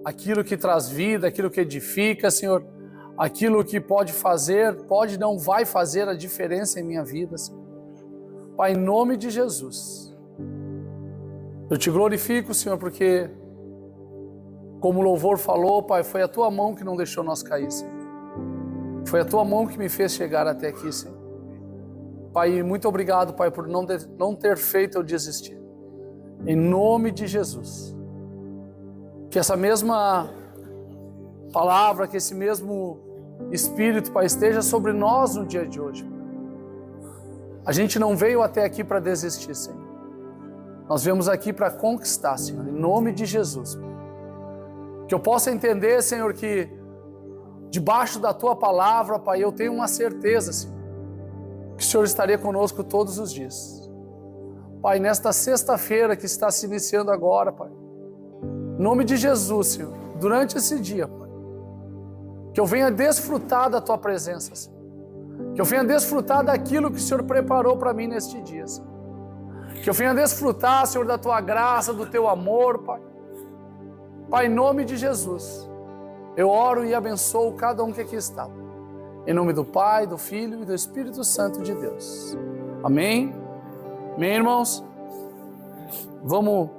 aquilo que traz vida, aquilo que edifica, Senhor, aquilo que pode fazer, pode não vai fazer a diferença em minha vida, Senhor. Pai, em nome de Jesus, eu te glorifico, Senhor, porque, como o louvor falou, Pai, foi a Tua mão que não deixou nós cair, Senhor. Foi a Tua mão que me fez chegar até aqui, Senhor. Pai, muito obrigado, Pai, por não ter feito eu desistir. Em nome de Jesus. Que essa mesma palavra, que esse mesmo Espírito, Pai, esteja sobre nós no dia de hoje. A gente não veio até aqui para desistir, Senhor. Nós viemos aqui para conquistar, Senhor, em nome de Jesus. Que eu possa entender, Senhor, que debaixo da Tua palavra, Pai, eu tenho uma certeza, Senhor, que o Senhor estaria conosco todos os dias. Pai, nesta sexta-feira que está se iniciando agora, Pai, em nome de Jesus, Senhor, durante esse dia, Pai, que eu venha desfrutar da Tua presença, Senhor. Que eu venha desfrutar daquilo que o Senhor preparou para mim neste dia, Senhor. Que eu venha desfrutar, Senhor, da Tua graça, do Teu amor, Pai. Pai, em nome de Jesus, eu oro e abençoo cada um que aqui está. Em nome do Pai, do Filho e do Espírito Santo de Deus. Amém? Amém, irmãos? Vamos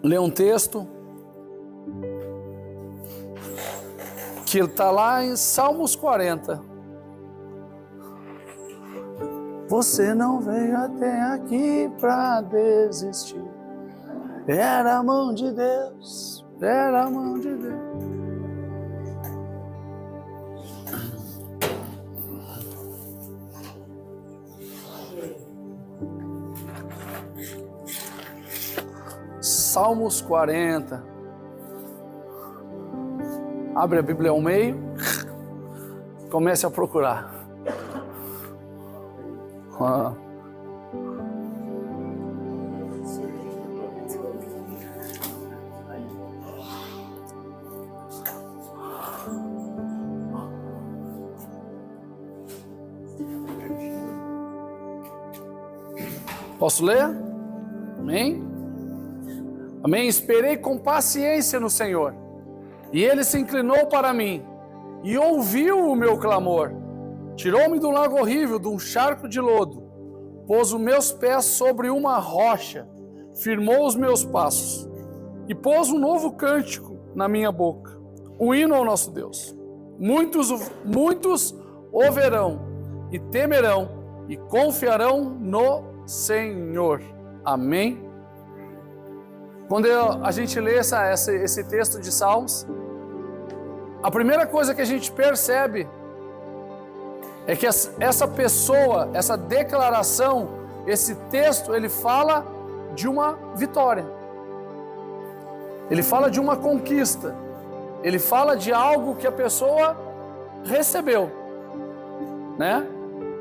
ler um texto que está lá em Salmos 40. Você não veio até aqui para desistir. Era a mão de Deus, era a mão de Deus. Salmos 40. Abre a Bíblia ao meio. Comece a procurar. Posso ler? Amém? Amém? Esperei com paciência no Senhor, e Ele se inclinou para mim, e ouviu o meu clamor. Tirou-me de um lago horrível, de um charco de lodo, pôs os meus pés sobre uma rocha, firmou os meus passos, e pôs um novo cântico na minha boca, um hino ao nosso Deus. Muitos o verão, e temerão, e confiarão no Senhor. Amém? Quando a gente lê esse texto de Salmos, a primeira coisa que a gente percebe é que essa pessoa, essa declaração, esse texto, ele fala de uma vitória. Ele fala de uma conquista. Ele fala de algo que a pessoa recebeu, né?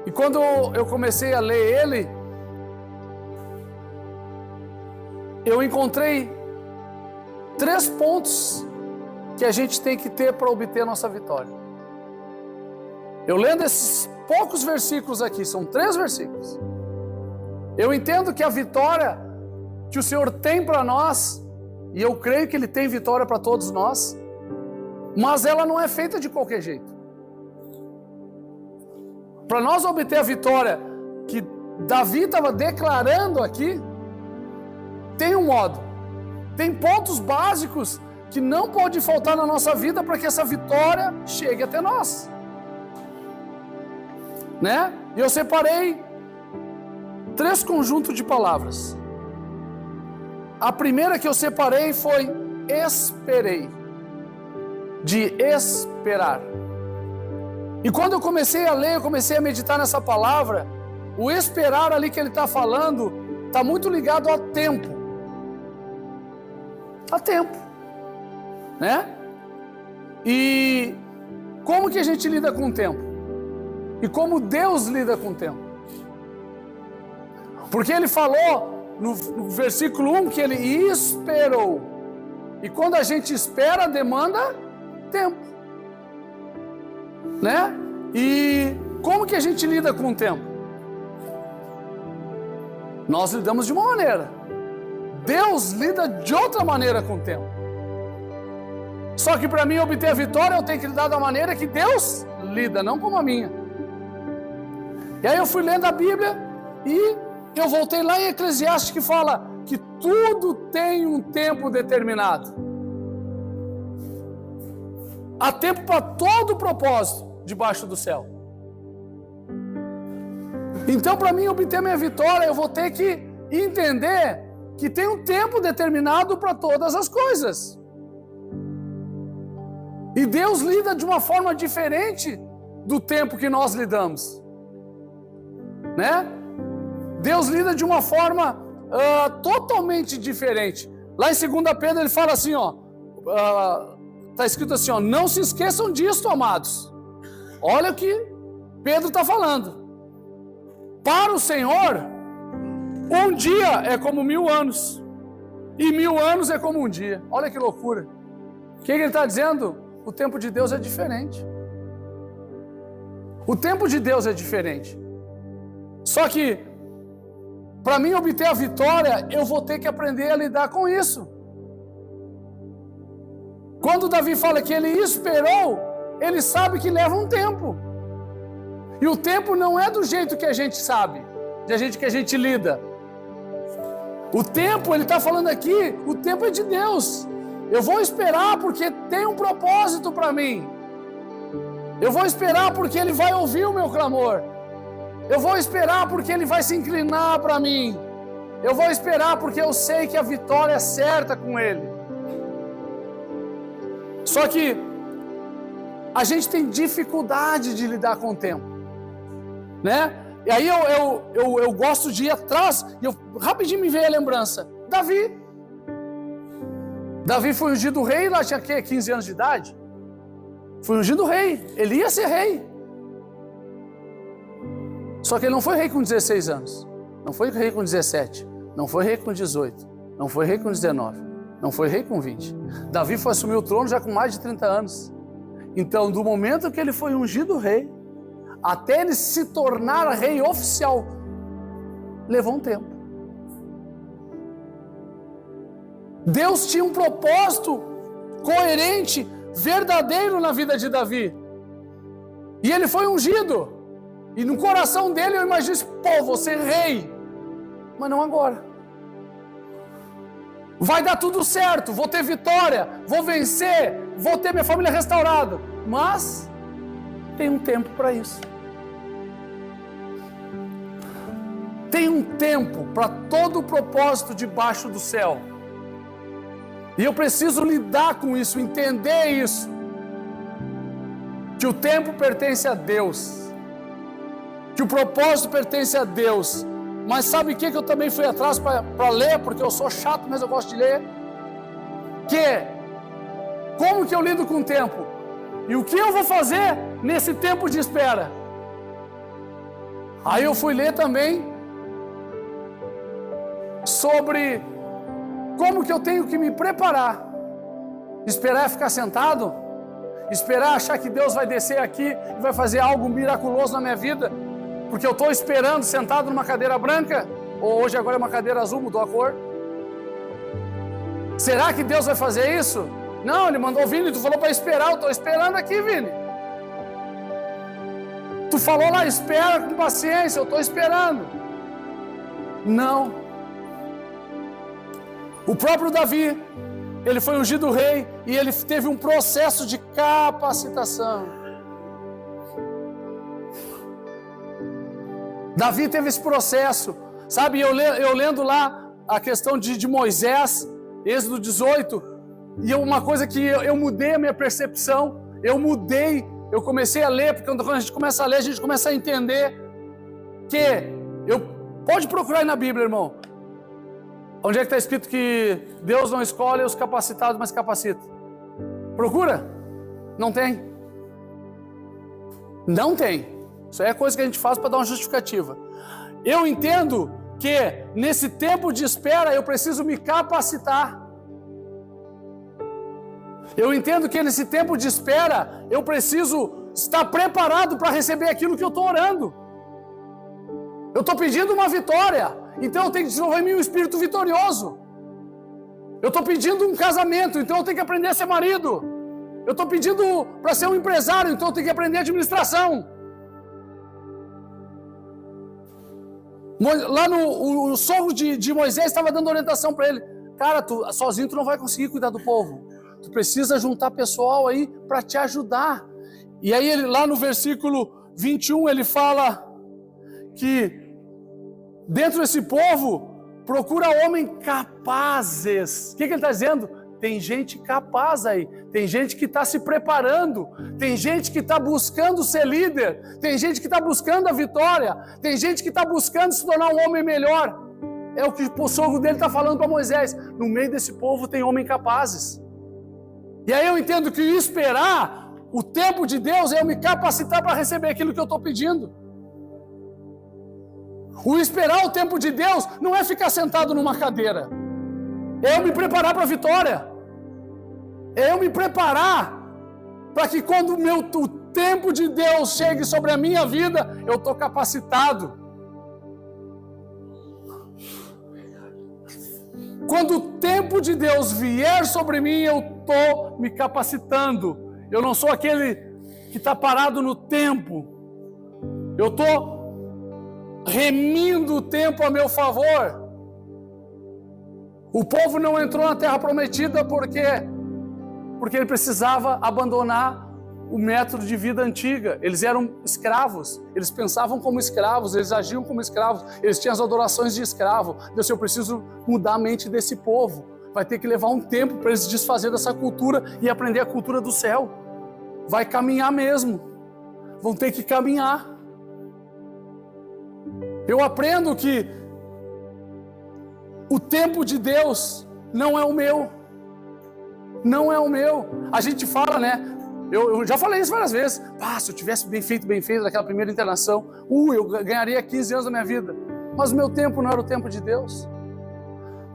E quando eu comecei a ler ele, eu encontrei 3 pontos que a gente tem que ter para obter a nossa vitória. Eu lendo esses poucos versículos aqui, são 3 versículos, eu entendo que a vitória que o Senhor tem para nós, e eu creio que Ele tem vitória para todos nós, mas ela não é feita de qualquer jeito. Para nós obter a vitória que Davi estava declarando aqui, tem um modo, tem pontos básicos que não pode faltar na nossa vida para que essa vitória chegue até nós, né? E eu separei 3 conjuntos de palavras. A primeira que eu separei foi esperei, de esperar. E quando eu comecei a ler, eu comecei a meditar nessa palavra, o esperar ali que ele está falando, está muito ligado ao tempo. A tempo, né? E como que a gente lida com o tempo? E como Deus lida com o tempo? Porque ele falou no versículo 1 que ele esperou. E quando a gente espera, demanda tempo, né? E como que a gente lida com o tempo? Nós lidamos de uma maneira. Deus lida de outra maneira com o tempo. Só que para mim obter a vitória, eu tenho que lidar da maneira que Deus lida, não como a minha. E aí eu fui lendo a Bíblia e eu voltei lá em Eclesiastes, que fala que tudo tem um tempo determinado. Há tempo para todo propósito debaixo do céu. Então, para mim obter minha vitória, eu vou ter que entender que tem um tempo determinado para todas as coisas. E Deus lida de uma forma diferente do tempo que nós lidamos, né? Deus lida de uma forma totalmente diferente. Lá em 2 Pedro ele fala assim, está escrito assim, não se esqueçam disto, amados. Olha o que Pedro está falando. Para o Senhor, um dia é como 1000 anos, e 1000 anos é como um dia. Olha que loucura. O que ele está dizendo? O tempo de Deus é diferente. O tempo de Deus é diferente. Só que, para mim obter a vitória, eu vou ter que aprender a lidar com isso. Quando Davi fala que ele esperou, ele sabe que leva um tempo. E o tempo não é do jeito que a gente sabe, que a gente lida. O tempo, ele está falando aqui, o tempo é de Deus. Eu vou esperar porque tem um propósito para mim. Eu vou esperar porque Ele vai ouvir o meu clamor. Eu vou esperar porque Ele vai se inclinar para mim. Eu vou esperar porque eu sei que a vitória é certa com Ele. Só que a gente tem dificuldade de lidar com o tempo, né? E aí eu gosto de ir atrás, e rapidinho me veio a lembrança. Davi foi ungido rei, lá tinha 15 anos de idade. Foi ungido rei, ele ia ser rei. Só que ele não foi rei com 16 anos, não foi rei com 17, não foi rei com 18, não foi rei com 19, não foi rei com 20. Davi foi assumir o trono já com mais de 30 anos. Então, do momento que ele foi ungido rei, até ele se tornar rei oficial, levou um tempo. Deus tinha um propósito coerente, verdadeiro na vida de Davi. E ele foi ungido. E no coração dele eu imagino, vou ser rei. Mas não agora. Vai dar tudo certo, vou ter vitória, vou vencer, vou ter minha família restaurada. Mas tem um tempo para isso. Tem um tempo para todo o propósito debaixo do céu. E eu preciso lidar com isso, entender isso. Que o tempo pertence a Deus. Que o propósito pertence a Deus. Mas sabe o que eu também fui atrás para ler? Porque eu sou chato, mas eu gosto de ler. Como que eu lido com o tempo? E o que eu vou fazer nesse tempo de espera? Aí eu fui ler também sobre como que eu tenho que me preparar. Esperar ficar sentado? Esperar achar que Deus vai descer aqui e vai fazer algo miraculoso na minha vida? Porque eu estou esperando sentado numa cadeira branca? Ou hoje agora é uma cadeira azul, mudou a cor? Será que Deus vai fazer isso? Não, Ele mandou Vini, tu falou para esperar, eu estou esperando aqui, Vini. Tu falou lá, espera com paciência, eu estou esperando. Não. O próprio Davi, ele foi ungido rei e ele teve um processo de capacitação. Davi teve esse processo, sabe? Eu lendo lá a questão de Moisés, Êxodo 18, e uma coisa que eu mudei a minha percepção, eu comecei a ler, porque quando a gente começa a ler, a gente começa a entender pode procurar aí na Bíblia, irmão. Onde é que está escrito que Deus não escolhe os capacitados, mas capacita? Procura. Não tem. Não tem. Isso aí é coisa que a gente faz para dar uma justificativa. Eu entendo que nesse tempo de espera eu preciso me capacitar. Eu entendo que nesse tempo de espera eu preciso estar preparado para receber aquilo que eu estou orando. Eu estou pedindo uma vitória. Então eu tenho que desenvolver em mim um espírito vitorioso. Eu estou pedindo um casamento, então eu tenho que aprender a ser marido. Eu estou pedindo para ser um empresário, então eu tenho que aprender administração. Lá o sogro de Moisés estava dando orientação para ele. Cara, sozinho tu não vai conseguir cuidar do povo. Tu precisa juntar pessoal aí para te ajudar. E aí ele, lá no versículo 21 ele fala que dentro desse povo procura homens capazes. O que ele está dizendo? Tem gente capaz aí, tem gente que está se preparando, tem gente que está buscando ser líder, tem gente que está buscando a vitória, tem gente que está buscando se tornar um homem melhor. É o que o sogro dele está falando para Moisés. No meio desse povo tem homens capazes. E aí eu entendo que esperar o tempo de Deus é eu me capacitar para receber aquilo que eu estou pedindo. O esperar o tempo de Deus não é ficar sentado numa cadeira. É eu me preparar para a vitória. É eu me preparar para que quando o tempo de Deus chegue sobre a minha vida, eu estou capacitado. Quando o tempo de Deus vier sobre mim, eu estou me capacitando. Eu não sou aquele que está parado no tempo. Eu estou remindo o tempo a meu favor. O povo não entrou na terra prometida porque ele precisava abandonar o método de vida antiga. Eles eram escravos, eles pensavam como escravos, eles agiam como escravos, eles tinham as adorações de escravo. Deus, eu preciso mudar a mente desse povo. Vai ter que levar um tempo para eles desfazer dessa cultura e aprender a cultura do céu. Vai caminhar mesmo, vão ter que caminhar. Eu aprendo que o tempo de Deus não é o meu. Não é o meu. A gente fala, né? Eu já falei isso várias vezes. Se eu tivesse bem feito naquela primeira internação, eu ganharia 15 anos da minha vida. Mas o meu tempo não era o tempo de Deus.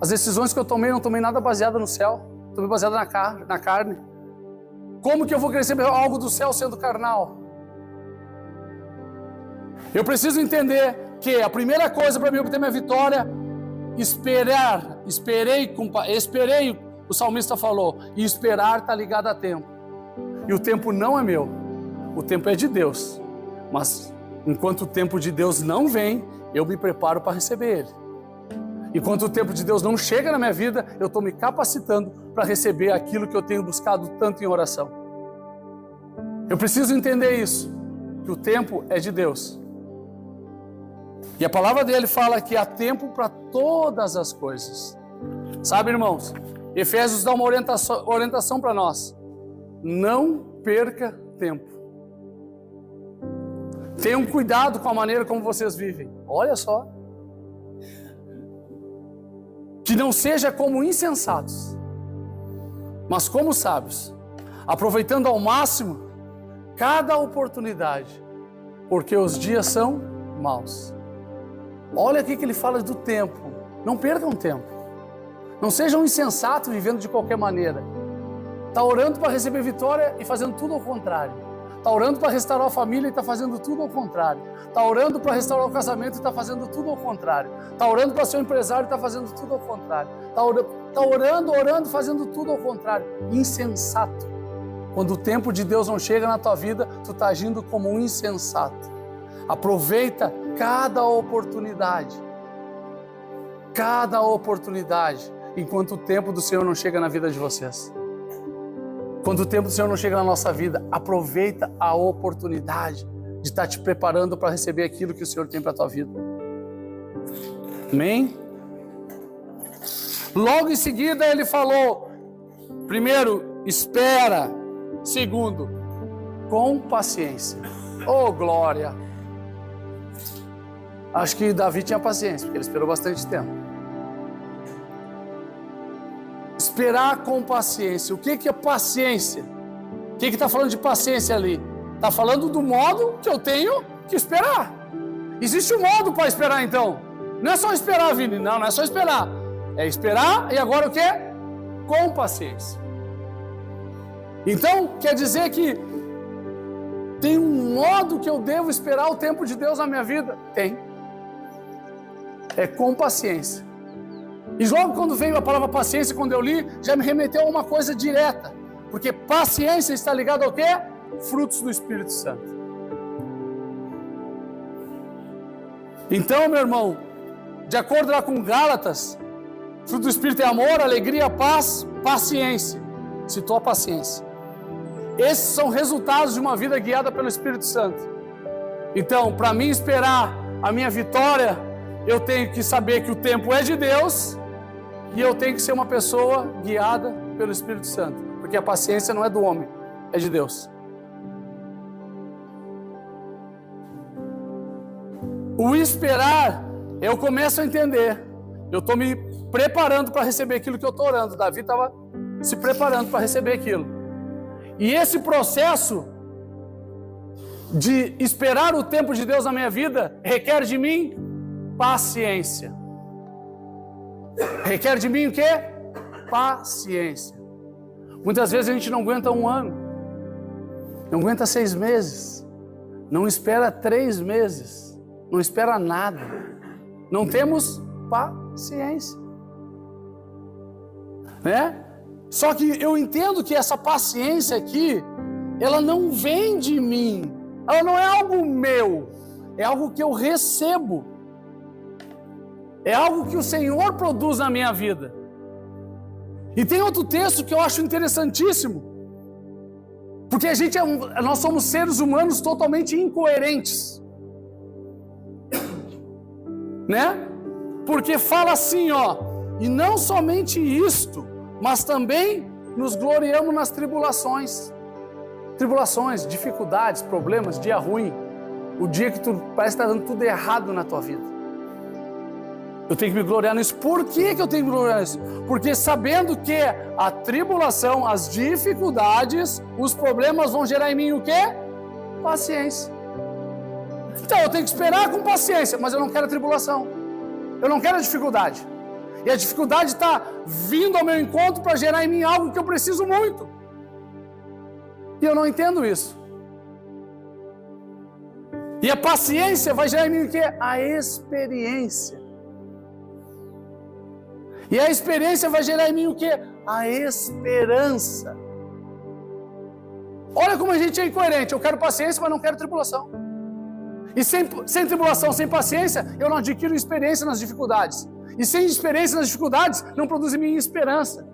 As decisões que eu tomei, não tomei nada baseada no céu. Tomei baseada na carne. Como que eu vou receber algo do céu sendo carnal? Eu preciso entender que a primeira coisa para mim obter minha vitória, esperei, o salmista falou, e esperar está ligado a tempo. E o tempo não é meu, o tempo é de Deus. Mas enquanto o tempo de Deus não vem, eu me preparo para receber ele. Enquanto o tempo de Deus não chega na minha vida, eu estou me capacitando para receber aquilo que eu tenho buscado tanto em oração. Eu preciso entender isso, que o tempo é de Deus. E a palavra dele fala que há tempo para todas as coisas. Sabe, irmãos, Efésios dá uma orientação para nós. Não perca tempo. Tenham cuidado com a maneira como vocês vivem. Olha só. Que não seja como insensatos, mas como sábios, aproveitando ao máximo cada oportunidade, porque os dias são maus. Olha aqui que ele fala do tempo. Não percam tempo. Não sejam insensatos vivendo de qualquer maneira. Está orando para receber vitória e fazendo tudo ao contrário. Está orando para restaurar a família e está fazendo tudo ao contrário. Está orando para restaurar o casamento e está fazendo tudo ao contrário. Está orando para ser um empresário e está fazendo tudo ao contrário. Está orando, fazendo tudo ao contrário. Insensato. Quando o tempo de Deus não chega na tua vida, tu está agindo como um insensato. Aproveita cada oportunidade. Cada oportunidade. Enquanto o tempo do Senhor não chega na vida de vocês. Quando o tempo do Senhor não chega na nossa vida, aproveita a oportunidade de estar te preparando para receber aquilo que o Senhor tem para a tua vida. Amém? Logo em seguida ele falou, primeiro, espera. Segundo, com paciência. Oh, glória! Acho que Davi tinha paciência, porque ele esperou bastante tempo. Esperar com paciência. O que é paciência? O que está falando de paciência ali? Está falando do modo que eu tenho que esperar. Existe um modo para esperar então. Não é só esperar, Vini. Não é só esperar. É esperar e agora o que? Com paciência. Então, quer dizer que tem um modo que eu devo esperar o tempo de Deus na minha vida? Tem. É com paciência. E logo quando veio a palavra paciência, quando eu li, já me remeteu a uma coisa direta. Porque paciência está ligada ao quê? Frutos do Espírito Santo. Então, meu irmão, de acordo lá com Gálatas, fruto do Espírito é amor, alegria, paz, paciência. Citou a paciência. Esses são resultados de uma vida guiada pelo Espírito Santo. Então, para mim esperar a minha vitória, eu tenho que saber que o tempo é de Deus e eu tenho que ser uma pessoa guiada pelo Espírito Santo. Porque a paciência não é do homem, é de Deus. O esperar, eu começo a entender. Eu estou me preparando para receber aquilo que eu estou orando. Davi estava se preparando para receber aquilo. E esse processo de esperar o tempo de Deus na minha vida requer de mim paciência. Requer de mim o quê? Paciência. Muitas vezes a gente não aguenta 1 ano, não aguenta 6 meses, não espera 3 meses, não espera nada. Não temos paciência, né? Só que eu entendo que essa paciência aqui, ela não vem de mim, ela não é algo meu, é algo que eu recebo, é algo que o Senhor produz na minha vida. E tem outro texto que eu acho interessantíssimo, porque nós somos seres humanos totalmente incoerentes, né? Porque fala assim, ó, e não somente isto, mas também nos gloriamos nas tribulações. Tribulações, dificuldades, problemas, dia ruim. O dia que tu parece que está dando tudo errado na tua vida. Eu tenho que me gloriar nisso. Por que eu tenho que me gloriar nisso? Porque sabendo que a tribulação, as dificuldades, os problemas vão gerar em mim o quê? Paciência. Então eu tenho que esperar com paciência, mas eu não quero a tribulação. Eu não quero a dificuldade. E a dificuldade está vindo ao meu encontro para gerar em mim algo que eu preciso muito. E eu não entendo isso. E a paciência vai gerar em mim o quê? A experiência. E a experiência vai gerar em mim o quê? A esperança. Olha como a gente é incoerente. Eu quero paciência, mas não quero tribulação. E sem tribulação, sem paciência, eu não adquiro experiência nas dificuldades. E sem experiência nas dificuldades, não produz em mim esperança.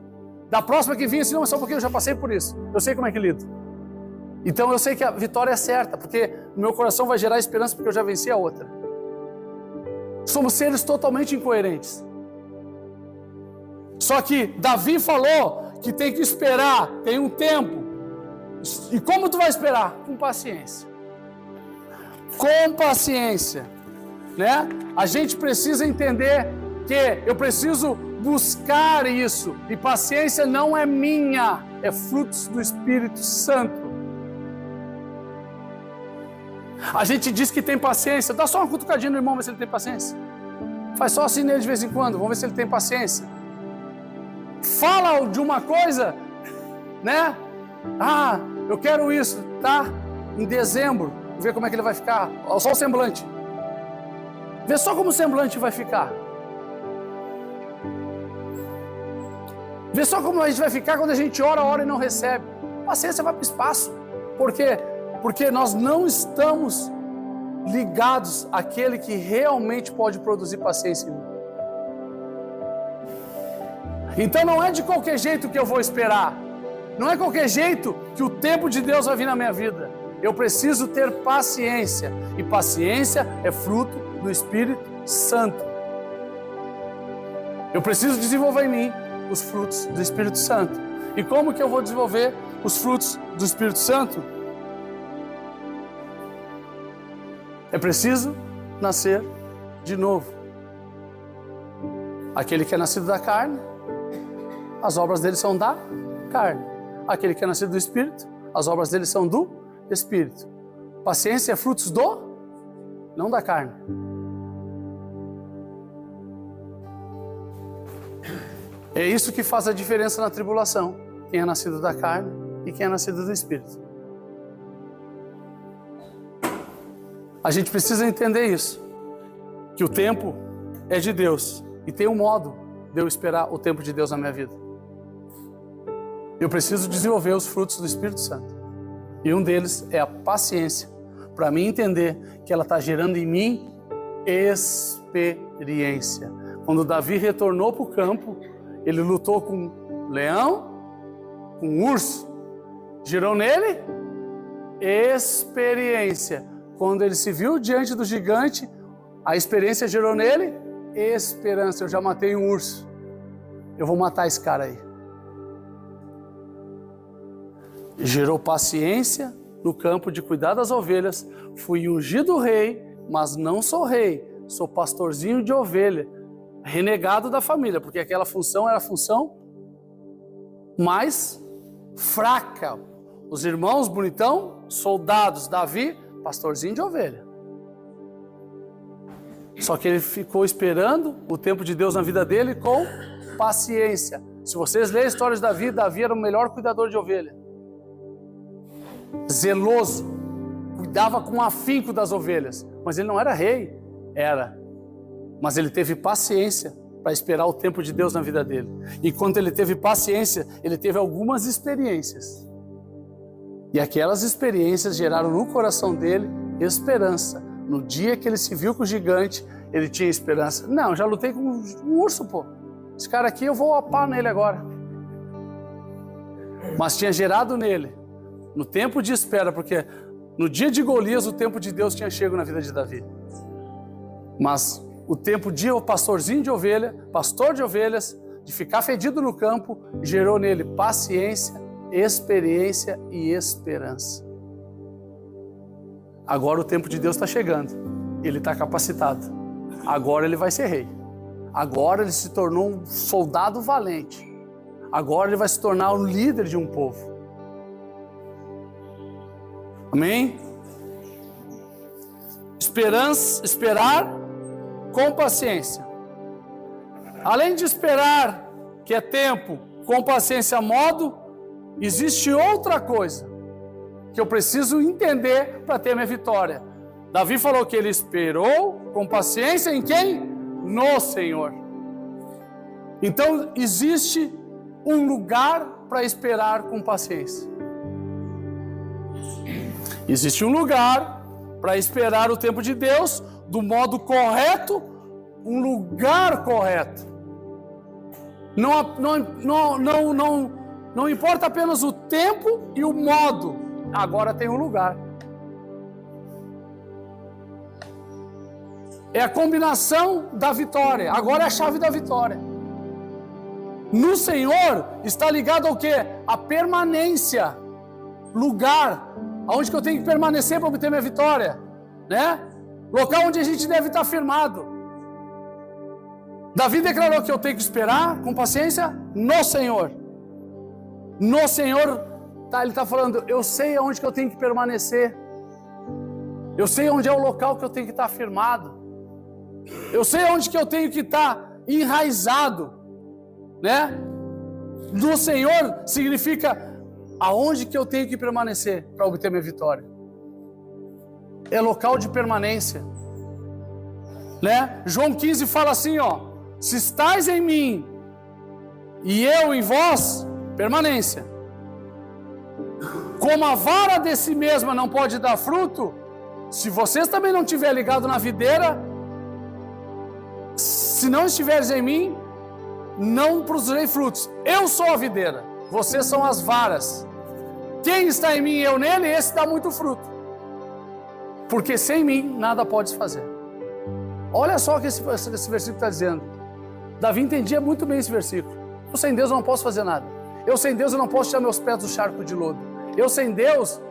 Da próxima que vinha, assim, não, é só porque eu já passei por isso. Eu sei como é que lido. Então eu sei que a vitória é certa, porque no meu coração vai gerar esperança, porque eu já venci a outra. Somos seres totalmente incoerentes. Só que Davi falou que tem que esperar, tem um tempo. E como tu vai esperar? Com paciência. Com paciência, né? A gente precisa entender que eu preciso buscar isso. E paciência não é minha, é frutos do Espírito Santo. A gente diz que tem paciência. Dá só uma cutucadinha no irmão, ver se ele tem paciência. Faz só assim nele de vez em quando, vamos ver se ele tem paciência. Fala de uma coisa, né? Ah, eu quero isso, tá? Em dezembro, ver como é que ele vai ficar. Só o semblante. Vê só como o semblante vai ficar. Vê só como a gente vai ficar quando a gente ora e não recebe. A paciência vai para o espaço. Por quê? Porque nós não estamos ligados àquele que realmente pode produzir paciência em mim. Então não é de qualquer jeito que eu vou esperar. Não é qualquer jeito que o tempo de Deus vai vir na minha vida. Eu preciso ter paciência. E paciência é fruto do Espírito Santo. Eu preciso desenvolver em mim os frutos do Espírito Santo. E como que eu vou desenvolver os frutos do Espírito Santo? É preciso nascer de novo. Aquele que é nascido da carne, as obras dele são da carne. Aquele que é nascido do Espírito, as obras dele são do Espírito. Paciência é frutos não da carne. É isso que faz a diferença na tribulação. Quem é nascido da carne e quem é nascido do Espírito. A gente precisa entender isso. Que o tempo é de Deus. E tem um modo de eu esperar o tempo de Deus na minha vida. eu preciso desenvolver os frutos do Espírito Santo. E um deles é a paciência, para mim entender que ela está gerando em mim experiência. Quando Davi retornou para o campo, ele lutou com leão, com urso, gerou nele experiência. Quando ele se viu diante do gigante, a experiência gerou nele esperança. Eu já matei um urso, eu vou matar esse cara aí. Gerou paciência no campo de cuidar das ovelhas. Fui ungido rei, mas não sou rei, sou pastorzinho de ovelha, renegado da família, porque aquela função era a função mais fraca. Os irmãos bonitão, soldados, Davi, pastorzinho de ovelha. Só que ele ficou esperando o tempo de Deus na vida dele com paciência. Se vocês lerem a história de Davi, Davi era o melhor cuidador de ovelha. Zeloso, cuidava com afinco das ovelhas, mas ele não era rei, mas ele teve paciência para esperar o tempo de Deus na vida dele. E quando ele teve paciência, ele teve algumas experiências, e aquelas experiências geraram no coração dele esperança. No dia que ele se viu com o gigante, ele tinha esperança. Não, já lutei com um urso, pô, esse cara aqui eu vou apar nele agora. Mas tinha gerado nele, no tempo de espera, porque no dia de Golias o tempo de Deus tinha chegado na vida de Davi. Mas o tempo de pastorzinho de ovelha, pastor de ovelhas, de ficar fedido no campo, gerou nele paciência, experiência e esperança. Agora o tempo de Deus está chegando, ele está capacitado. Agora ele vai ser rei. Agora ele se tornou um soldado valente. Agora ele vai se tornar um líder de um povo. Amém? Esperar com paciência. Além de esperar, que é tempo, com paciência, modo, existe outra coisa que eu preciso entender para ter minha vitória. Davi falou que ele esperou com paciência em quem? No Senhor. Então existe um lugar para esperar com paciência. Existe um lugar para esperar o tempo de Deus do modo correto, um lugar correto. Não importa apenas o tempo e o modo, agora tem um lugar. É a combinação da vitória, agora é a chave da vitória. No Senhor está ligado ao quê? A permanência, lugar, aonde que eu tenho que permanecer para obter minha vitória, né? Local onde a gente deve estar firmado. Davi declarou que eu tenho que esperar com paciência no Senhor. No Senhor, ele está falando, eu sei aonde que eu tenho que permanecer. Eu sei onde é o local que eu tenho que estar firmado. Eu sei onde que eu tenho que estar enraizado, né? No Senhor significa aonde que eu tenho que permanecer para obter minha vitória. É local de permanência, né? João 15 fala assim, ó: se estáis em mim e eu em vós, permanência. Como a vara de si mesma não pode dar fruto, se vocês também não estiverem ligados na videira, se não estiveres em mim, não produzirei frutos. Eu sou a videira, vocês são as varas. Quem está em mim e eu nele, esse dá muito fruto. Porque sem mim nada podes fazer. Olha só o que esse versículo está dizendo. Davi entendia muito bem esse versículo. Eu sem Deus eu não posso fazer nada. Eu sem Deus eu não posso tirar meus pés do charco de lodo. Eu sem Deus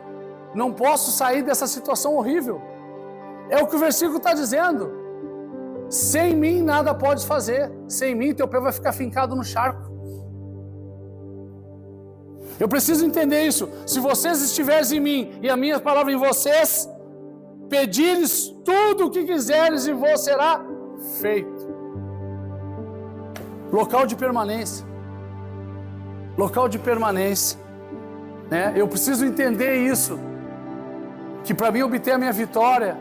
não posso sair dessa situação horrível. É o que o versículo está dizendo. Sem mim nada podes fazer. Sem mim teu pé vai ficar fincado no charco. Eu preciso entender isso. Se vocês estiverem em mim e a minha palavra em vocês, pedires tudo o que quiseres e vos será feito. Local de permanência. Local de permanência, né? Eu preciso entender isso, que para mim obter a minha vitória,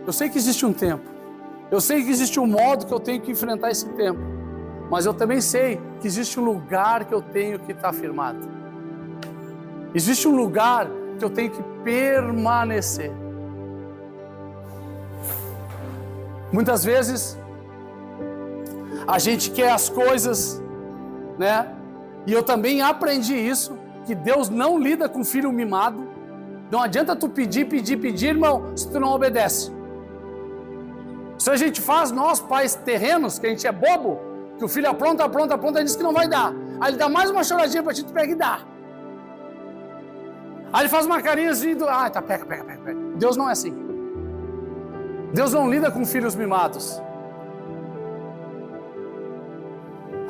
eu sei que existe um tempo, eu sei que existe um modo que eu tenho que enfrentar esse tempo, mas eu também sei que existe um lugar que eu tenho que estar firmado. Existe um lugar que eu tenho que permanecer. Muitas vezes a gente quer as coisas, né? E eu também aprendi isso, que Deus não lida com filho mimado. Não adianta tu pedir, irmão, se tu não obedece. Isso a gente faz, nós pais terrenos, que a gente é bobo, que o filho apronta, e diz que não vai dar. Aí ele dá mais uma choradinha pra ti, tu pega e dá. Aí ele faz uma carinha assim, tá, pega. Deus não é assim. Deus não lida com filhos mimados.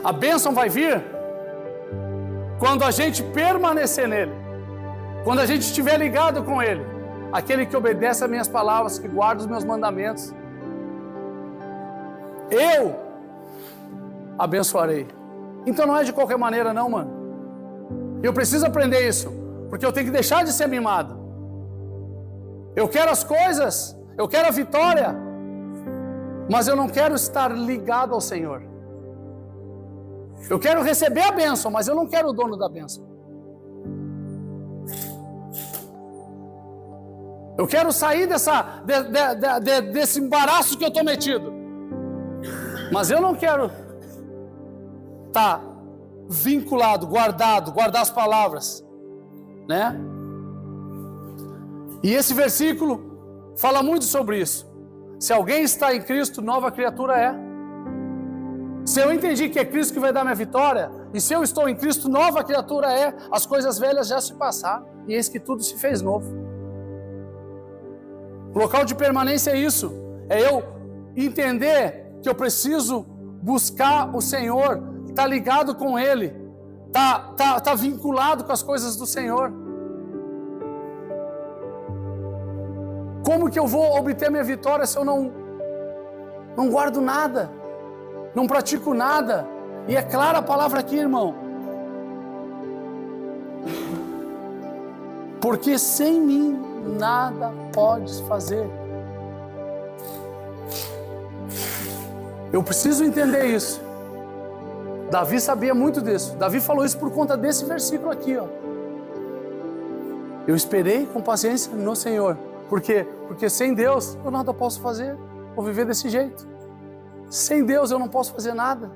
A bênção vai vir quando a gente permanecer nele, quando a gente estiver ligado com ele. Aquele que obedece às minhas palavras, que guarda os meus mandamentos, eu abençoarei. Então não é de qualquer maneira não, mano. Eu preciso aprender isso, porque eu tenho que deixar de ser mimado. Eu quero as coisas, eu quero a vitória, mas eu não quero estar ligado ao Senhor. Eu quero receber a bênção, mas eu não quero o dono da bênção. Eu quero sair desse embaraço que eu estou metido. Mas eu não quero estar vinculado, guardar as palavras, né? E esse versículo fala muito sobre isso. Se alguém está em Cristo, nova criatura é. Se eu entendi que é Cristo que vai dar minha vitória, e se eu estou em Cristo, nova criatura é, as coisas velhas já se passaram, e eis que tudo se fez novo. O local de permanência é isso, é eu entender que eu preciso buscar o Senhor, estar ligado com Ele, tá vinculado com as coisas do Senhor. Como que eu vou obter minha vitória se eu não guardo nada? Não pratico nada? E é clara a palavra aqui, irmão. Porque sem mim nada podes fazer. Eu preciso entender isso. Davi sabia muito disso. Davi falou isso por conta desse versículo aqui, ó. Eu esperei com paciência no Senhor. Por quê? Porque sem Deus eu nada posso fazer. Vou viver desse jeito. Sem Deus eu não posso fazer nada.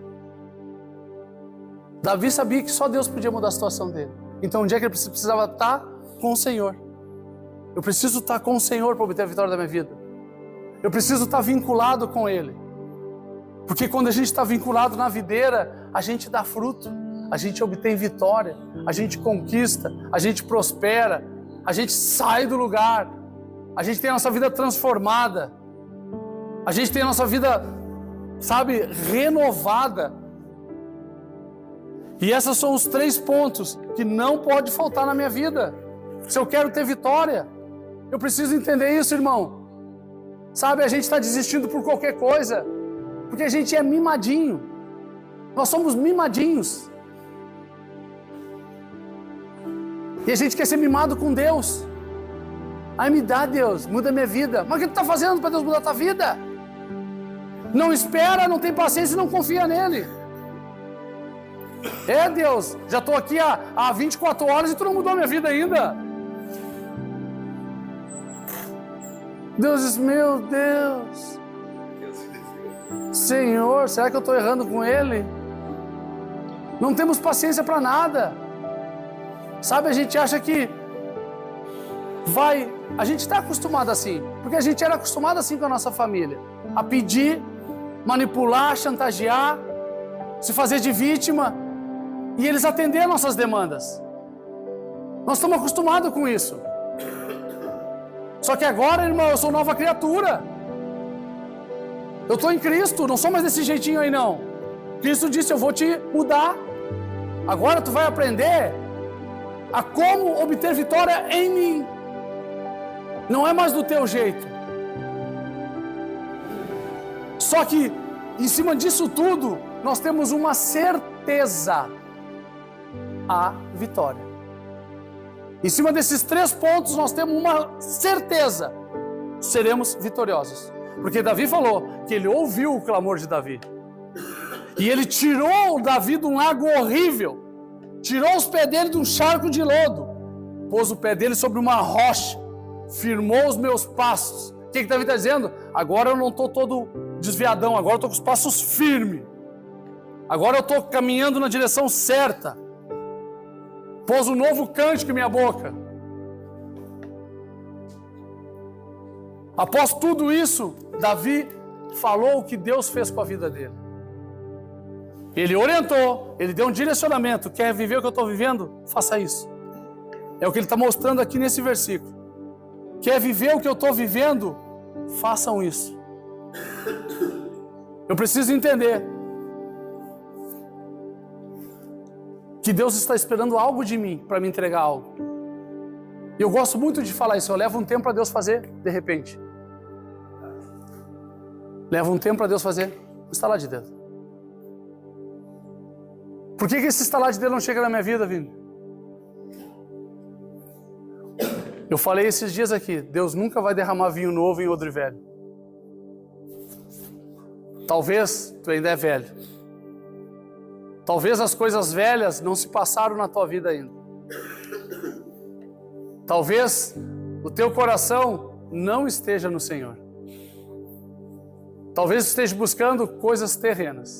Davi sabia que só Deus podia mudar a situação dele. Então onde é que ele precisava estar? Com o Senhor. Eu preciso estar com o Senhor para obter a vitória da minha vida. Eu preciso estar vinculado com Ele. Porque quando a gente está vinculado na videira, a gente dá fruto, a gente obtém vitória, a gente conquista, a gente prospera, a gente sai do lugar, a gente tem a nossa vida transformada, a gente tem a nossa vida, sabe, renovada. E esses são os 3 pontos que não pode faltar na minha vida. Se eu quero ter vitória, eu preciso entender isso, irmão. Sabe, a gente está desistindo por qualquer coisa, porque a gente é mimadinho. Nós somos mimadinhos. E a gente quer ser mimado com Deus. Ai, me dá, Deus, muda minha vida. Mas o que tu está fazendo para Deus mudar a tua vida? Não espera, não tem paciência e não confia nele. É, Deus, já estou aqui há 24 horas e tu não mudou a minha vida ainda. Deus diz, meu Deus, Senhor, será que eu estou errando com Ele? Não temos paciência para nada. Sabe, a gente acha que a gente está acostumado assim, porque a gente era acostumado assim com a nossa família, a pedir, manipular, chantagear, se fazer de vítima, e eles atender nossas demandas. Nós estamos acostumados com isso. Só que agora, irmão, eu sou nova criatura. Eu estou em Cristo, não sou mais desse jeitinho aí não. Cristo disse, eu vou te mudar. Agora tu vai aprender a como obter vitória em mim. Não é mais do teu jeito. Só que, em cima disso tudo, nós temos uma certeza: a vitória. Em cima desses 3 pontos, nós temos uma certeza: seremos vitoriosos. Porque Davi falou que ele ouviu o clamor de Davi. E ele tirou Davi de um lago horrível. Tirou os pés dele de um charco de lodo. pôs o pé dele sobre uma rocha, firmou os meus passos. O que Davi está dizendo? Agora eu não estou todo desviadão, agora eu estou com os passos firmes. Agora eu estou caminhando na direção certa. Pôs um novo cântico em minha boca. Após tudo isso, Davi falou o que Deus fez com a vida dele. Ele orientou, ele deu um direcionamento. Quer viver o que eu estou vivendo? Faça isso. É o que ele está mostrando aqui nesse versículo. Quer viver o que eu estou vivendo? Façam isso. Eu preciso entender que Deus está esperando algo de mim para me entregar algo. E eu gosto muito de falar isso. Eu levo um tempo para Deus fazer, de repente. Leva um tempo para Deus fazer um estalar de dedo. Por que esse estalar de dedo não chega na minha vida, Vini? Eu falei esses dias aqui, Deus nunca vai derramar vinho novo em odre velho. Talvez tu ainda é velho. Talvez as coisas velhas não se passaram na tua vida ainda. Talvez o teu coração não esteja no Senhor. Talvez tu esteja buscando coisas terrenas.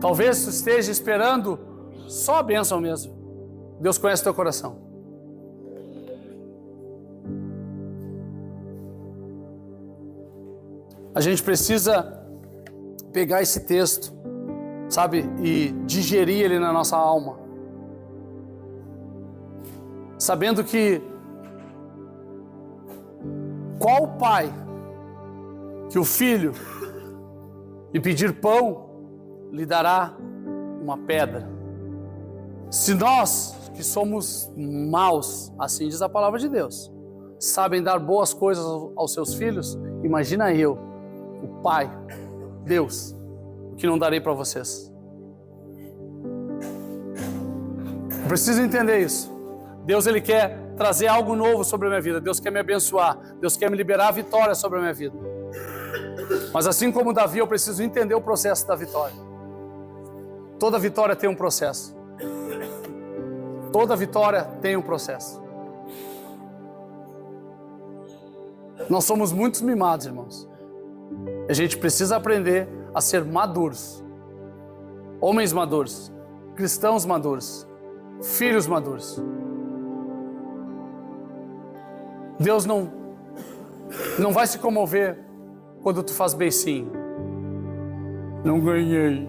Talvez tu esteja esperando só a bênção mesmo. Deus conhece teu coração. A gente precisa pegar esse texto, sabe, e digerir ele na nossa alma. Sabendo que qual pai que o filho lhe pedir pão lhe dará uma pedra? Se nós que somos maus, assim diz a palavra de Deus, sabem dar boas coisas aos seus filhos, imagina eu, o Pai, Deus, o que não darei para vocês. Eu preciso entender isso. Deus, Ele quer trazer algo novo sobre a minha vida. Deus quer me abençoar. Deus quer me liberar a vitória sobre a minha vida. Mas assim como Davi, eu preciso entender o processo da vitória. Toda vitória tem um processo. Toda vitória tem um processo. Nós somos muitos mimados, irmãos. A gente precisa aprender a ser maduros. Homens maduros. Cristãos maduros. Filhos maduros. Deus não vai se comover quando tu faz beicinho. Não ganhei.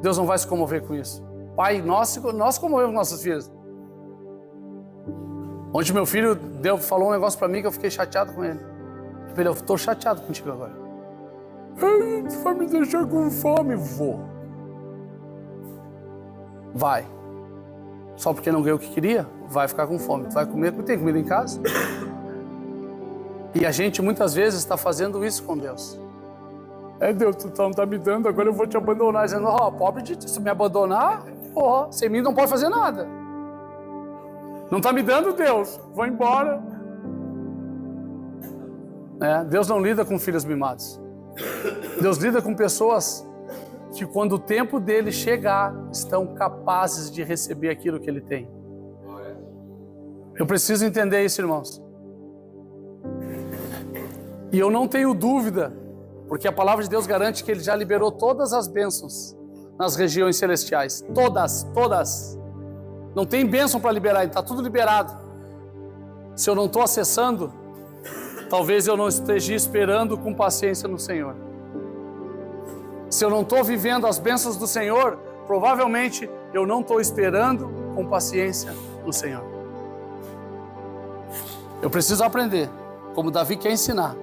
Deus não vai se comover com isso. Pai, nós comovemos nossos filhos. Ontem meu filho falou um negócio pra mim que eu fiquei chateado com ele. Eu falei, eu tô chateado contigo agora. Ai, tu vai me deixar com fome, vô. Vai. Só porque não ganhou o que queria, vai ficar com fome. Tu vai comer, tem comida em casa. E a gente muitas vezes está fazendo isso com Deus. Deus, tu não tá me dando, agora eu vou te abandonar. Dizendo, pobre de ti, se me abandonar, sem mim não pode fazer nada. Não tá me dando, Deus, vou embora. Deus não lida com filhos mimados. Deus lida com pessoas que quando o tempo dele chegar, estão capazes de receber aquilo que ele tem. Eu preciso entender isso, irmãos. E eu não tenho dúvida, porque a palavra de Deus garante que Ele já liberou todas as bênçãos nas regiões celestiais. Todas. Não tem bênção para liberar, está tudo liberado. Se eu não estou acessando, talvez eu não esteja esperando com paciência no Senhor. Se eu não estou vivendo as bênçãos do Senhor, provavelmente eu não estou esperando com paciência no Senhor. Eu preciso aprender, como Davi quer ensinar,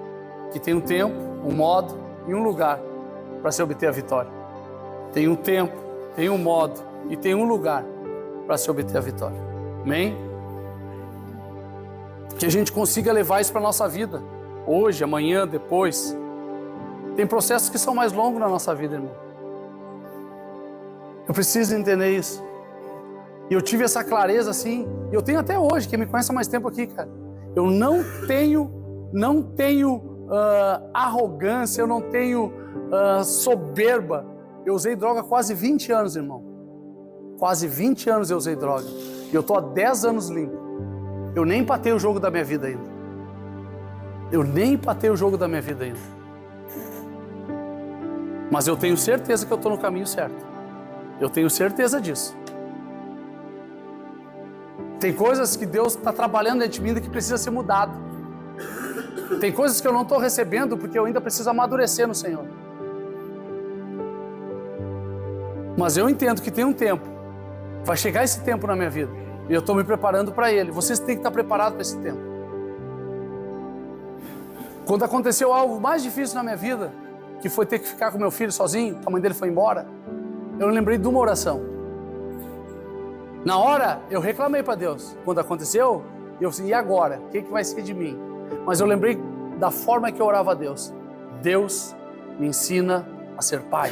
que tem um tempo, um modo e um lugar para se obter a vitória. Tem um tempo, tem um modo e tem um lugar para se obter a vitória. Amém? Que a gente consiga levar isso para a nossa vida. Hoje, amanhã, depois. Tem processos que são mais longos na nossa vida, irmão. Eu preciso entender isso. E eu tive essa clareza assim, e eu tenho até hoje, quem me conhece há mais tempo aqui, cara. Eu não tenho arrogância, eu não tenho soberba. Eu usei droga há quase 20 anos, irmão. Quase 20 anos eu usei droga. E eu estou há 10 anos limpo. Eu nem empatei o jogo da minha vida ainda. Mas eu tenho certeza que eu estou no caminho certo. Eu tenho certeza disso. Tem coisas que Deus está trabalhando dentro de mim que precisa ser mudado. Tem coisas que eu não estou recebendo porque eu ainda preciso amadurecer no Senhor. Mas eu entendo que tem um tempo. Vai chegar esse tempo na minha vida. E eu estou me preparando para ele. Vocês têm que estar preparados para esse tempo. Quando aconteceu algo mais difícil na minha vida, que foi ter que ficar com meu filho sozinho, a mãe dele foi embora, eu lembrei de uma oração. Na hora, eu reclamei para Deus. Quando aconteceu, eu disse, e agora? O que vai ser de mim? Mas eu lembrei da forma que eu orava a Deus. Deus me ensina a ser pai.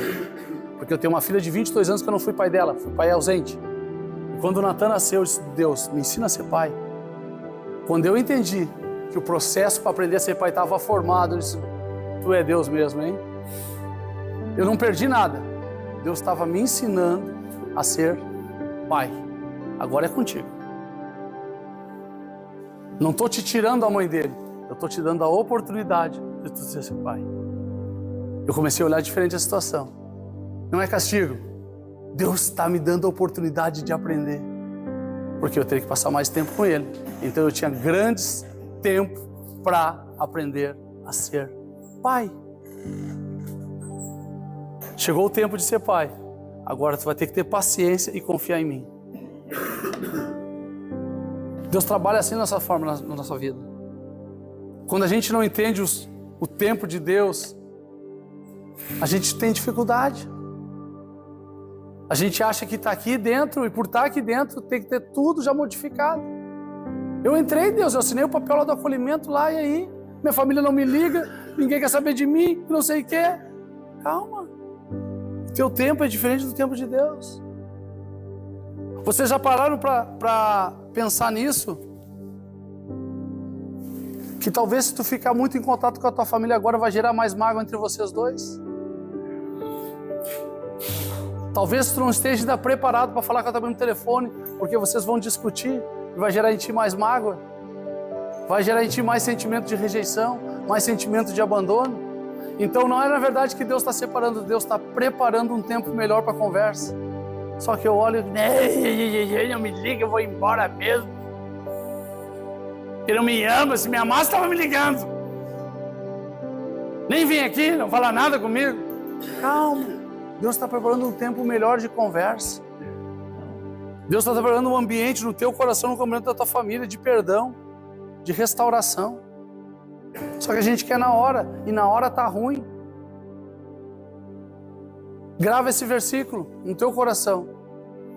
Porque eu tenho uma filha de 22 anos que eu não fui pai dela, fui pai ausente. E quando o Natan nasceu, eu disse, Deus, me ensina a ser pai. Quando eu entendi que o processo para aprender a ser pai estava formado, eu disse, tu é Deus mesmo, hein? Eu não perdi nada. Deus estava me ensinando a ser pai. Agora é contigo. Não estou te tirando a mãe dele. Eu estou te dando a oportunidade de tu ser seu pai. Eu comecei a olhar diferente a situação. Não é castigo. Deus está me dando a oportunidade de aprender. Porque eu teria que passar mais tempo com ele. Então eu tinha grandes tempo para aprender a ser pai. Chegou o tempo de ser pai. Agora tu vai ter que ter paciência e confiar em mim. Deus trabalha assim dessa forma na nossa vida. Quando a gente não entende o tempo de Deus, a gente tem dificuldade. A gente acha que está aqui dentro e por estar aqui dentro tem que ter tudo já modificado. Eu entrei, Deus, eu assinei o papel lá do acolhimento lá e aí minha família não me liga, ninguém quer saber de mim, não sei o que. Calma. O teu tempo é diferente do tempo de Deus. Vocês já pararam para pensar nisso? Que talvez se tu ficar muito em contato com a tua família agora vai gerar mais mágoa entre vocês dois. Talvez tu não esteja ainda preparado para falar com a tua mãe no telefone, porque vocês vão discutir e vai gerar em ti mais mágoa. Vai gerar em ti mais sentimento de rejeição, mais sentimento de abandono. Então não é na verdade que Deus está separando, Deus está preparando um tempo melhor para a conversa. Só que eu olho e não me liga, eu vou embora mesmo. Ele não me ama, se me amasse estava me ligando. Nem vem aqui, não fala nada comigo. Calma, Deus está preparando um tempo melhor de conversa. Deus está preparando um ambiente no teu coração, no começo da tua família, de perdão, de restauração. Só que a gente quer na hora, e na hora tá ruim. Grava esse versículo no teu coração,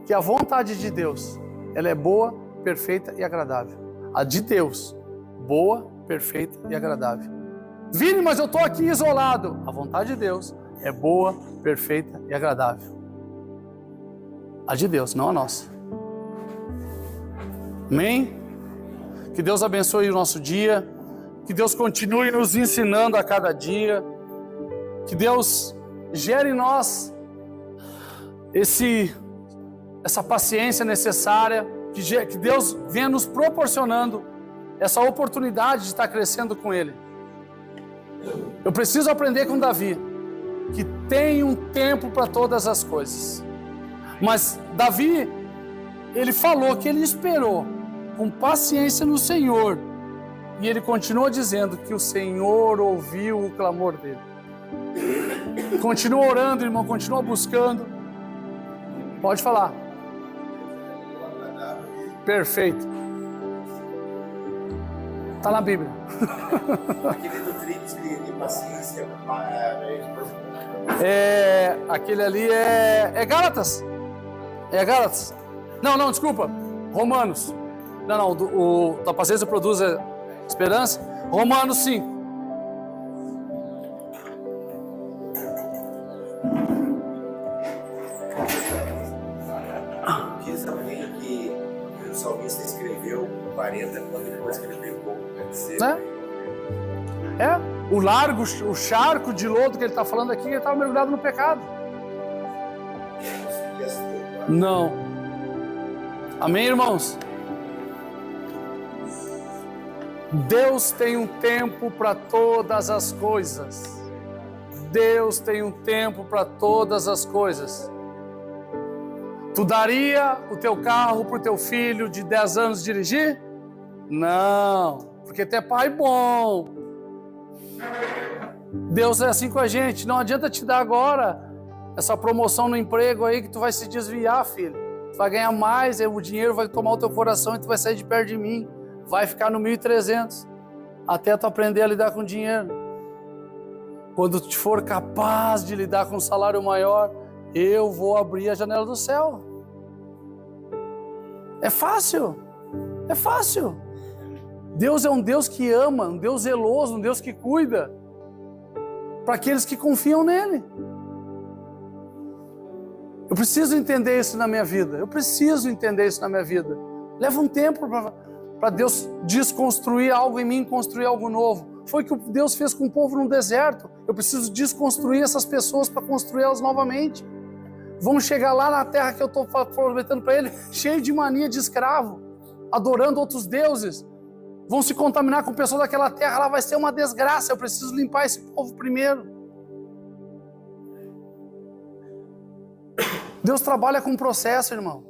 que a vontade de Deus, ela é boa, perfeita e agradável. A de Deus, boa, perfeita e agradável. Vini, mas eu estou aqui isolado. A vontade de Deus é boa, perfeita e agradável. A de Deus, não a nossa. Amém? Que Deus abençoe o nosso dia. Que Deus continue nos ensinando a cada dia. Que Deus gere em nós essa paciência necessária. Que Deus venha nos proporcionando essa oportunidade de estar crescendo com Ele. Eu preciso aprender com Davi, que tem um tempo para todas as coisas. Mas Davi, ele falou que ele esperou com paciência no Senhor. E ele continua dizendo que o Senhor ouviu o clamor dele. Continua orando, irmão, continua buscando. Pode falar. Perfeito. Está na Bíblia. Aquele do tríplice de paciência. Aquele ali é Gálatas. É Gálatas. Não, desculpa. Romanos. A paciência produz esperança. Romanos 5. Diz alguém que o salmista escreveu 40 quando depois que ele pecou. O charco de lodo que ele está falando aqui, ele estava mergulhado no pecado. Não. Amém, irmãos? Deus tem um tempo para todas as coisas. Deus tem um tempo para todas as coisas. Tu daria o teu carro para o teu filho de 10 anos dirigir? Não, porque tu é pai bom. Deus é assim com a gente. Não adianta te dar agora essa promoção no emprego aí que tu vai se desviar, filho. Tu vai ganhar mais, o dinheiro vai tomar o teu coração e tu vai sair de perto de mim. Vai ficar no 1.300 até tu aprender a lidar com dinheiro. Quando tu for capaz de lidar com um salário maior, eu vou abrir a janela do céu. É fácil. É fácil. Deus é um Deus que ama, um Deus zeloso, um Deus que cuida para aqueles que confiam nele. Eu preciso entender isso na minha vida. Eu preciso entender isso na minha vida. Leva um tempo para Deus desconstruir algo em mim, construir algo novo. Foi o que Deus fez com o povo no deserto. Eu preciso desconstruir essas pessoas para construí-las novamente. Vamos chegar lá na terra que eu estou prometendo para ele, cheio de mania de escravo, adorando outros deuses. Vão se contaminar com pessoas daquela terra, lá vai ser uma desgraça. Eu preciso limpar esse povo primeiro. Deus trabalha com processo, irmão.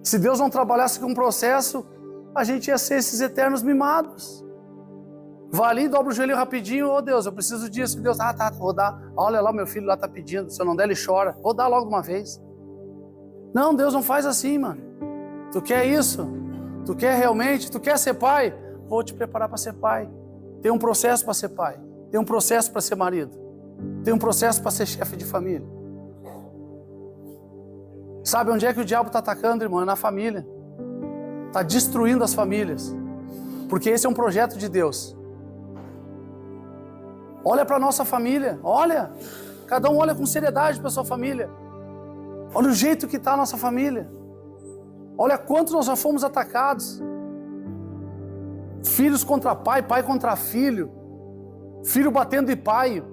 Se Deus não trabalhasse com processo, a gente ia ser esses eternos mimados. Vai ali, dobra o joelho rapidinho. Ô Deus, eu preciso disso. Deus, tá, vou dar. Olha lá, meu filho lá tá pedindo. Se eu não der, ele chora. Vou dar logo de uma vez. Não, Deus não faz assim, mano. Tu quer isso? Tu quer realmente? Tu quer ser pai? Vou te preparar para ser pai. Tem um processo para ser pai. Tem um processo para ser marido. Tem um processo para ser chefe de família. Sabe onde é que o diabo está atacando, irmão? É na família. Está destruindo as famílias. Porque esse é um projeto de Deus. Olha para a nossa família. Olha. Cada um olha com seriedade para a sua família. Olha o jeito que está a nossa família. Olha quanto nós já fomos atacados. Filhos contra pai, pai contra filho. Filho batendo em pai.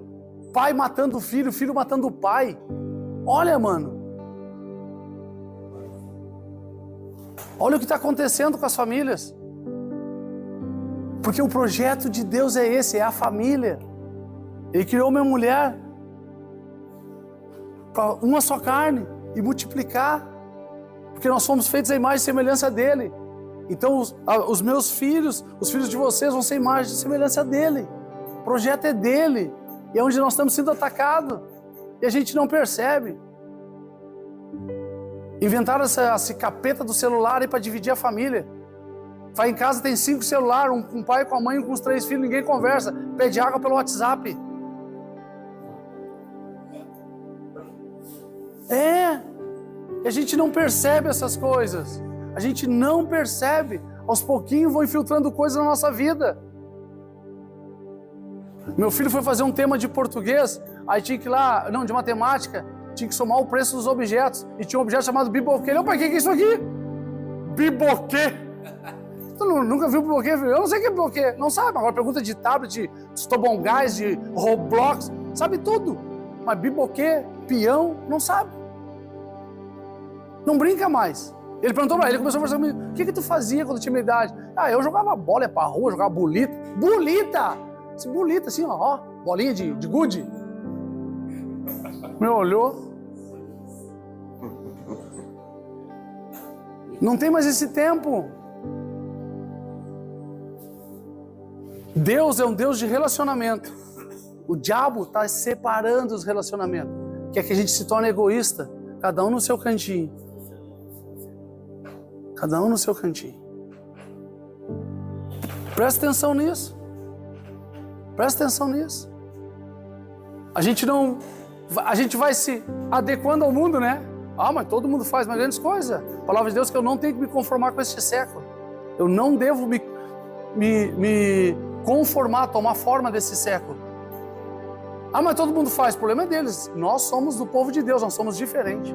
Pai matando o filho, filho matando o pai. Olha, mano. Olha o que está acontecendo com as famílias. Porque o projeto de Deus é esse, é a família. Ele criou uma mulher para uma só carne e multiplicar. Porque nós fomos feitos à imagem e semelhança dele. Então os meus filhos, os filhos de vocês vão ser imagem e semelhança dele. O projeto é dele. E é onde nós estamos sendo atacados. E a gente não percebe. Inventaram esse capeta do celular aí para dividir a família. Vai em casa, tem 5 celulares, um com o pai, com a mãe, um com os 3 filhos, ninguém conversa. Pede água pelo WhatsApp. E a gente não percebe essas coisas. A gente não percebe. Aos pouquinhos vão infiltrando coisas na nossa vida. Meu filho foi fazer um tema de português, aí tinha que ir lá, não, de matemática, tinha que somar o preço dos objetos. E tinha um objeto chamado biboquê. Opa, o que é isso aqui? Biboquê. Tu nunca viu biboquê? Eu não sei o que é biboquê. Não sabe. Agora pergunta de tablet, de tobogãs, de Roblox. Sabe tudo. Mas biboquê, peão, não sabe. Não brinca mais. Ele perguntou pra ele, começou a conversar comigo. O que tu fazia quando tinha minha idade? Eu jogava bola, ia pra rua, jogava bolita. Bolita! Bolita assim, ó. Bolinha de gude. Me olhou. Não tem mais esse tempo. Deus é um Deus de relacionamento. O diabo está separando os relacionamentos. Quer que a gente se torne egoísta. Cada um no seu cantinho. Cada um no seu cantinho. Presta atenção nisso. Presta atenção nisso. A gente vai se adequando ao mundo, né? Mas todo mundo faz mais grandes coisas. A palavra de Deus é que eu não tenho que me conformar com este século. Eu não devo me conformar, tomar forma desse século. Mas todo mundo faz. O problema é deles. Nós somos do povo de Deus, nós somos diferentes.